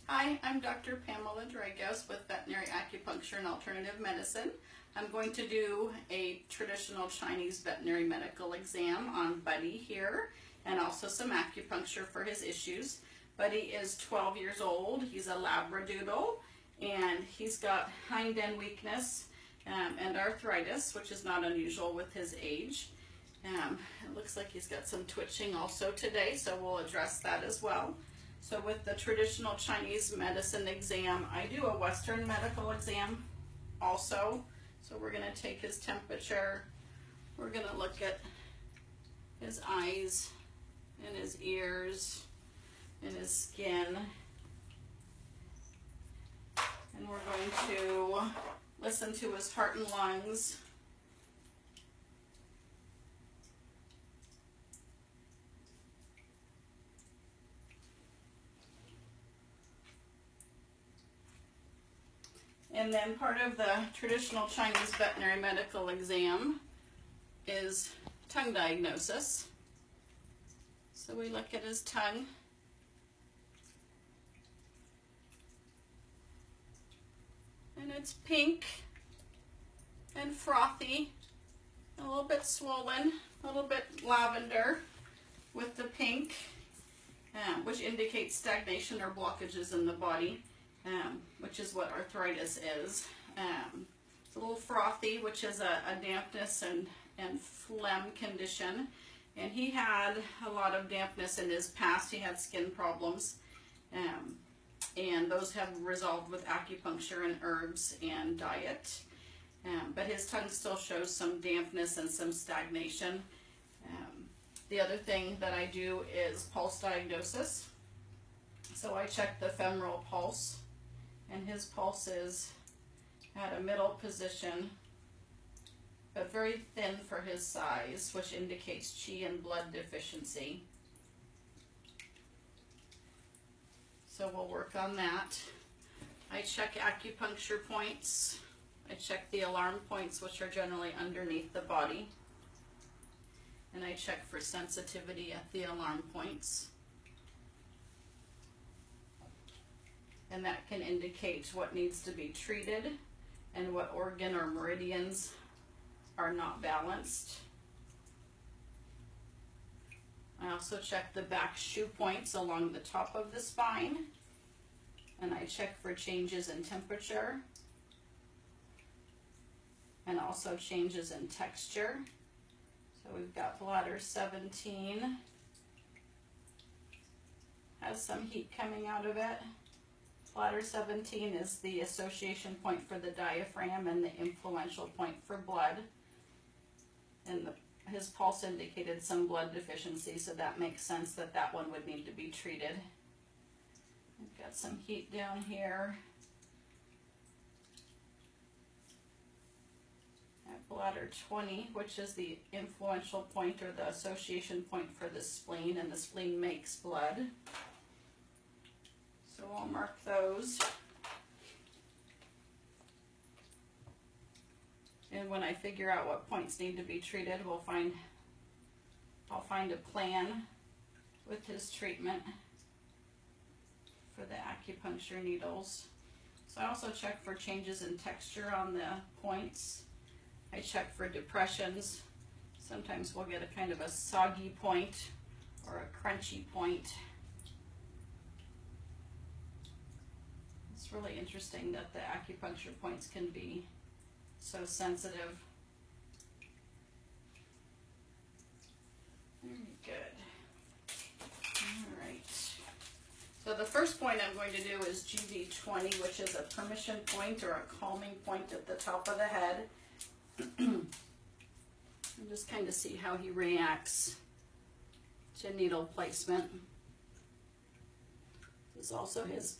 Hi, I'm Dr. Pamela Dragos with Veterinary Acupuncture and Alternative Medicine. I'm going to do a traditional Chinese veterinary medical exam on Buddy here and also some acupuncture for his issues. Buddy is 12 years old. He's a Labradoodle and he's got hind end weakness and arthritis, which is not unusual with his age. It looks like he's got some twitching also today, so we'll address that as well. So with the traditional Chinese medicine exam, I do a Western medical exam also. So we're going to take his temperature. We're going to look at his eyes and his ears and his skin. And we're going to listen to his heart and lungs. And then part of the traditional Chinese veterinary medical exam is tongue diagnosis. So we look at his tongue. And it's pink and frothy, a little bit swollen, a little bit lavender with the pink, which indicates stagnation or blockages in the body. Which is what arthritis is. It's a little frothy, which is a dampness and phlegm condition. And he had a lot of dampness in his past. He had skin problems. And those have resolved with acupuncture and herbs and diet. But his tongue still shows some dampness and some stagnation. The other thing that I do is pulse diagnosis. So I check the femoral pulse. And his pulse is at a middle position, but very thin for his size, which indicates qi and blood deficiency. So we'll work on that. I check acupuncture points. I check the alarm points, which are generally underneath the body. And I check for sensitivity at the alarm points. And that can indicate what needs to be treated and what organ or meridians are not balanced. I also check the back shoe points along the top of the spine, and I check for changes in temperature and also changes in texture. So we've got bladder 17, has some heat coming out of it. Bladder 17 is the association point for the diaphragm and the influential point for blood. And his pulse indicated some blood deficiency, so that makes sense that that one would need to be treated. We've got some heat down here. At bladder 20, which is the influential point or the association point for the spleen, and the spleen makes blood. So I'll mark those. And when I figure out what points need to be treated, I'll find a plan with his treatment for the acupuncture needles. So I also check for changes in texture on the points. I check for depressions. Sometimes we'll get a kind of a soggy point or a crunchy point. It's really interesting that the acupuncture points can be so sensitive. Very good. All right. So the first point I'm going to do is GV20, which is a permission point or a calming point at the top of the head. And just kind of see how he reacts to needle placement. This is also his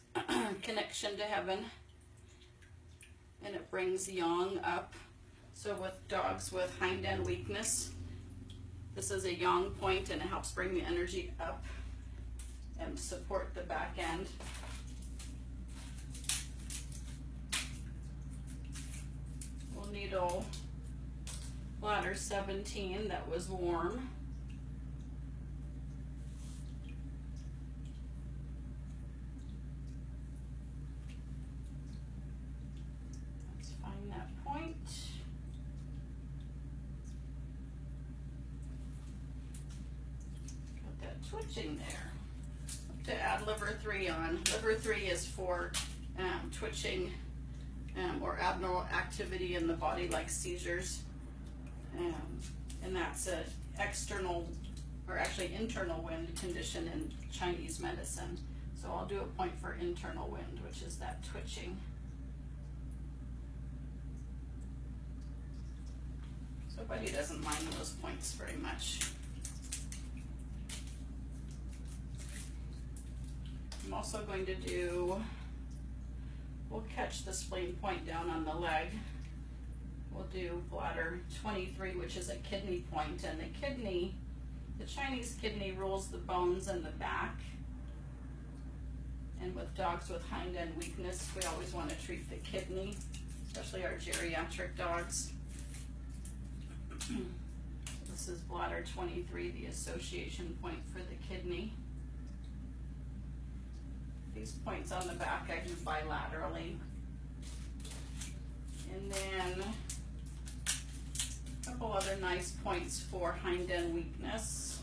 connection to heaven, and it brings yang up. So with dogs with hind end weakness, this is a yang point, and it helps bring the energy up and support the back end. We'll needle bladder 17 that was warm. twitching there. To add liver 3 on. Liver 3 is for twitching or abnormal activity in the body like seizures. And that's an external, or actually internal wind condition in Chinese medicine. So I'll do a point for internal wind, which is that twitching. So Buddy doesn't mind those points very much. I'm also going to do, we'll catch the spleen point down on the leg. We'll do bladder 23, which is a kidney point, and the kidney, the Chinese kidney rules the bones and the back. And with dogs with hind end weakness, we always want to treat the kidney, especially our geriatric dogs. This is bladder 23, the association point for the kidney. These points on the back I do bilaterally. And then a couple other nice points for hind end weakness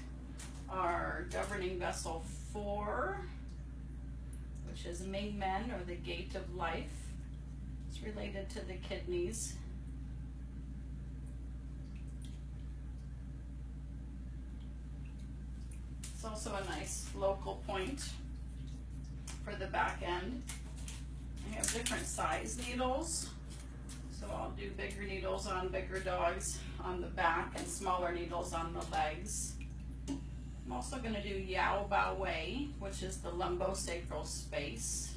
are governing vessel 4, which is Ming Men, or the gate of life. It's related to the kidneys. It's also a nice local point for the back end. I have different size needles, so I'll do bigger needles on bigger dogs on the back and smaller needles on the legs. I'm also going to do Yao Bao Wei, which is the lumbosacral space,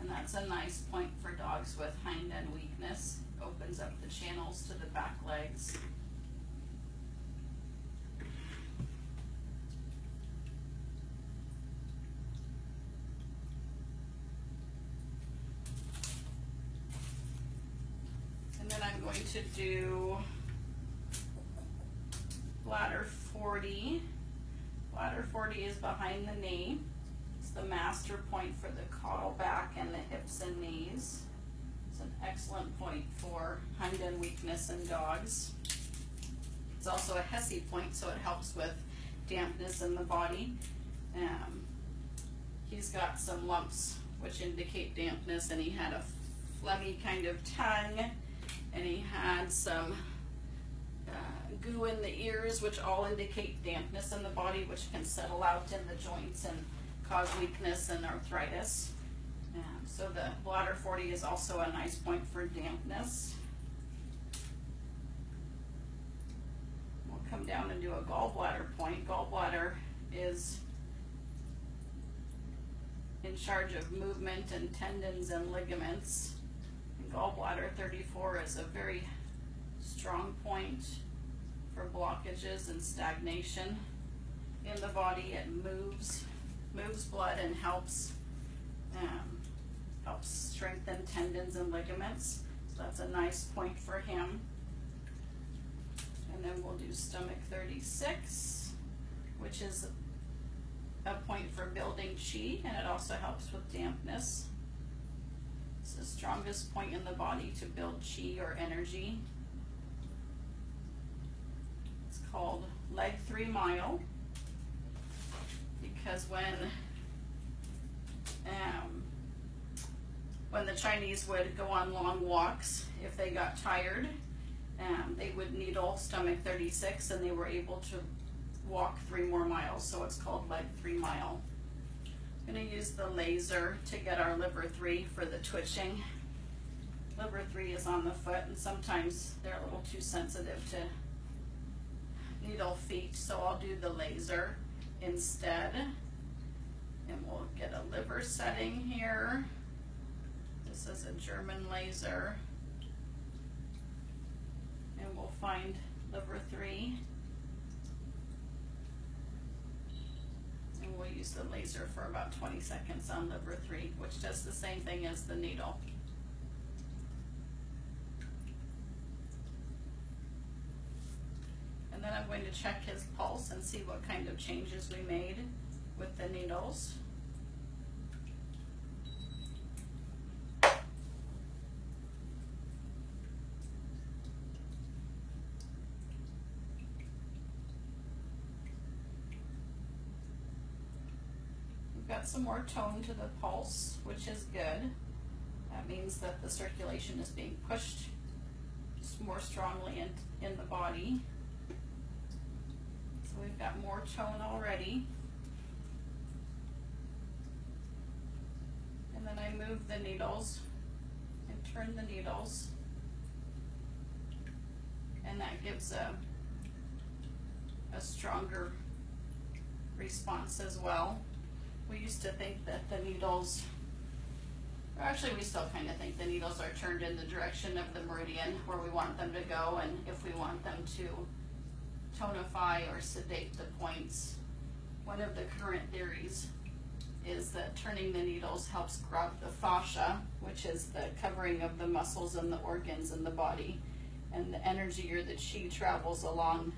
and that's a nice point for dogs with hind end weakness. Opens up the channels to the back legs. I'm going to do bladder 40. Bladder 40 is behind the knee. It's the master point for the caudal back and the hips and knees. It's an excellent point for hind end weakness in dogs. It's also a Hesse point, so it helps with dampness in the body. He's got some lumps which indicate dampness, and he had a phlegmy kind of tongue. And he had some goo in the ears, which all indicate dampness in the body, which can settle out in the joints and cause weakness and arthritis. So the bladder 40 is also a nice point for dampness. We'll come down and do a gallbladder point. Gallbladder is in charge of movement and tendons and ligaments. Gallbladder 34 is a very strong point for blockages and stagnation in the body. It moves blood and helps strengthen tendons and ligaments. So that's a nice point for him. And then we'll do stomach 36, which is a point for building chi, and it also helps with dampness. It's the strongest point in the body to build chi or energy. It's called leg 3 mile because when the Chinese would go on long walks, if they got tired, they would needle stomach 36 and they were able to walk 3 more miles. So it's called leg 3 mile. I'm going to use the laser to get our liver 3 for the twitching. Liver 3 is on the foot, and sometimes they're a little too sensitive to needle feet, so I'll do the laser instead. And we'll get a liver setting here. This is a German laser. And we'll find liver 3. And we'll use the laser for about 20 seconds on liver 3, which does the same thing as the needle. And then I'm going to check his pulse and see what kind of changes we made with the needles. got some more tone to the pulse, which is good. That means that the circulation is being pushed more strongly in the body. So we've got more tone already. And then I move the needles and turn the needles. And that gives a stronger response as well. We used to think that the needles, or actually we still kind of think the needles are turned in the direction of the meridian where we want them to go, and if we want them to tonify or sedate the points. One of the current theories is that turning the needles helps grab the fascia, which is the covering of the muscles and the organs in the body, and the energy or the chi travels along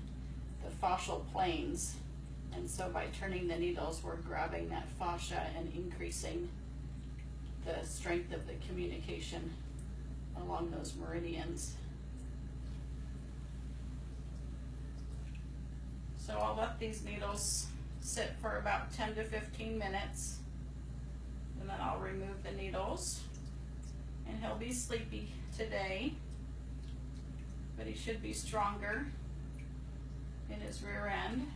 the fascial planes. And so by turning the needles, we're grabbing that fascia and increasing the strength of the communication along those meridians. So I'll let these needles sit for about 10 to 15 minutes, and then I'll remove the needles. And he'll be sleepy today, but he should be stronger in his rear end.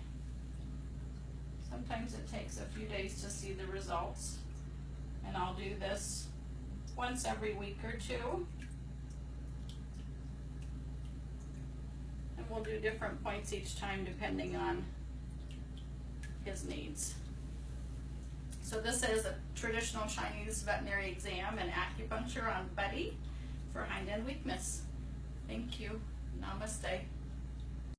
Sometimes it takes a few days to see the results, and I'll do this once every week or two. And we'll do different points each time depending on his needs. So this is a traditional Chinese veterinary exam and acupuncture on Buddy for hind end weakness. Thank you. Namaste.